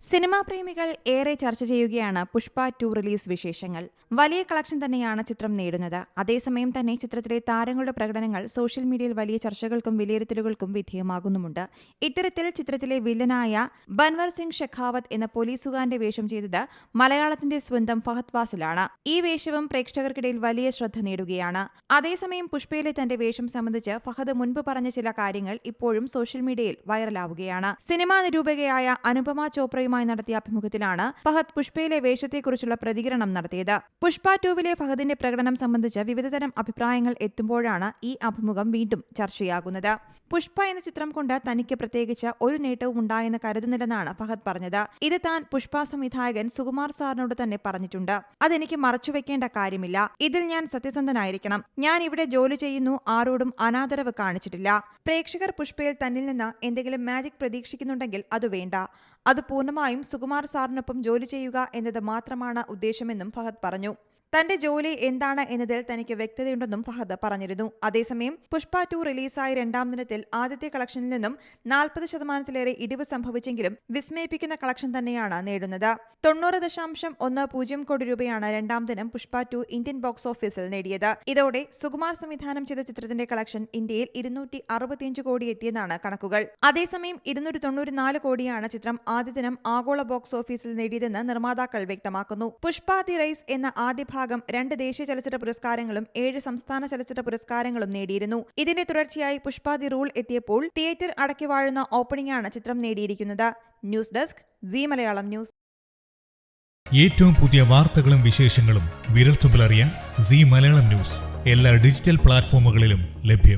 Cinema പ്രേമികൾ ഏറെ ചർച്ച ചെയ്യുകയാണ് പുഷ്പ 2 റിലീസ് വിശേഷങ്ങൾ. വലിയ കളക്ഷൻ തന്നെയാണ് ചിത്രം നേടുന്നത്. അതേസമയം തന്നെ ചിത്രത്തിലെ താരങ്ങളുടെ പ്രകടനങ്ങൾ സോഷ്യൽ മീഡിയയിൽ വലിയ ചർച്ചകൾക്കും വിലയിരുത്തലുകൾക്കും വിധേയമാകുന്നുമുണ്ട്. ഇത്തരത്തിൽ ചിത്രത്തിലെ വില്ലനായ ബൻവർ സിംഗ് ഷെഖാവത്ത് എന്ന പോലീസുകാരന്റെ വേഷം ചെയ്തത് മലയാളത്തിന്റെ സ്വന്തം ഫഹദ് ഫാസിലാണ്. ഈ വേഷവും പ്രേക്ഷകർക്കിടയിൽ വലിയ ശ്രദ്ധ നേടുകയാണ്. അതേസമയം പുഷ്പയിലെ തന്റെ വേഷം സംബന്ധിച്ച് ഫഹദ് മുൻപ് പറഞ്ഞ ചില കാര്യങ്ങൾ ഇപ്പോഴും സോഷ്യൽ മീഡിയയിൽ വൈറലാവുകയാണ്. സിനിമാ നിരൂപകയായ അനുപമ ചോപ്രയുമായി നടത്തിയ അഭിമുഖത്തിലാണ് ഫഹദ് പുഷ്പയിലെ വേഷത്തെക്കുറിച്ചുള്ള പ്രതികരണം നടത്തിയത്. പുഷ്പ 2വിലെ ഫഹദിന്റെ പ്രകടനം സംബന്ധിച്ച് വിവിധതരം അഭിപ്രായങ്ങൾ എത്തുമ്പോഴാണ് ഈ അഭിമുഖം വീണ്ടും ചർച്ചയാകുന്നത്. പുഷ്പ എന്ന ചിത്രം കൊണ്ട് തനിക്ക് പ്രത്യേകിച്ച് ഒരു നേട്ടവും ഉണ്ടായെന്ന് കരുതുന്നില്ലെന്നാണ് ഫഹദ് പറഞ്ഞത്. ഇത് താൻ പുഷ്പ സംവിധായകൻ സുകുമാർ സാറിനോട് തന്നെ പറഞ്ഞിട്ടുണ്ട്. അതെനിക്ക് മറച്ചുവെക്കേണ്ട കാര്യമില്ല. ഇതിൽ ഞാൻ സത്യസന്ധനായിരിക്കണം. ഞാൻ ഇവിടെ ജോലി ചെയ്യുന്നു, ആരോടും അനാദരവ് കാണിച്ചിട്ടില്ല. പ്രേക്ഷകർ പുഷ്പയിൽ തന്നിൽ നിന്ന് എന്തെങ്കിലും മാജിക് പ്രതീക്ഷിക്കുന്നുണ്ടെങ്കിൽ അത് വേണ്ട. അത് പൂർണ്ണമായും സുകുമാർ സാറിനൊപ്പം ജോലി ചെയ്യുക എന്നത് മാത്രമാണ് ഉദ്ദേശമെന്നും ഫഹദ് പറഞ്ഞു. തന്റെ ജോലി എന്താണ് എന്നതിൽ തനിക്ക് വ്യക്തതയുണ്ടെന്നും ഫഹദ് പറഞ്ഞിരുന്നു. അതേസമയം പുഷ്പ 2 റിലീസായ രണ്ടാം ദിനത്തിൽ ആദ്യത്തെ കളക്ഷനിൽ നിന്നും 40% ഇടിവ് സംഭവിച്ചെങ്കിലും വിസ്മയിപ്പിക്കുന്ന കളക്ഷൻ തന്നെയാണ് നേടുന്നത്. 90.10 കോടി രൂപയാണ് രണ്ടാം ദിനം പുഷ്പ 2 ഇന്ത്യൻ ബോക്സ് ഓഫീസിൽ നേടിയത്. ഇതോടെ സുകുമാർ സംവിധാനം ചെയ്ത ചിത്രത്തിന്റെ കളക്ഷൻ ഇന്ത്യയിൽ 265 കോടി എത്തിയെന്നാണ് കണക്കുകൾ. അതേസമയം 294 കോടിയാണ് ചിത്രം ആദ്യ ദിനം ആഗോള ബോക്സ് ഓഫീസിൽ നേടിയതെന്ന് നിർമ്മാതാക്കൾ വ്യക്തമാക്കുന്നു. പുഷ്പ ദി റൈസ് എന്ന ആദ്യ ഭാഗം 2 ദേശീയ ചലച്ചിത്ര പുരസ്കാരങ്ങളും 7 സംസ്ഥാന ചലച്ചിത്ര പുരസ്കാരങ്ങളും നേടിയിരുന്നു. ഇതിന്റെ തുടർച്ചയായി പുഷ്പ ദി റൂൾ എത്തിയപ്പോൾ തിയേറ്റർ അടക്കി വാഴുന്ന ഓപ്പണിംഗാണ് ചിത്രം നേടിയിരിക്കുന്നത്. News desk Zee Malayalam news. ഏറ്റവും പുതിയ വാർത്തകളും വിശേഷങ്ങളും വിരൽത്തുമ്പിലറിയാൻ സീ മലയാളം ന്യൂസ് എല്ലാ ഡിജിറ്റൽ പ്ലാറ്റ്ഫോമുകളിലും ലഭ്യം.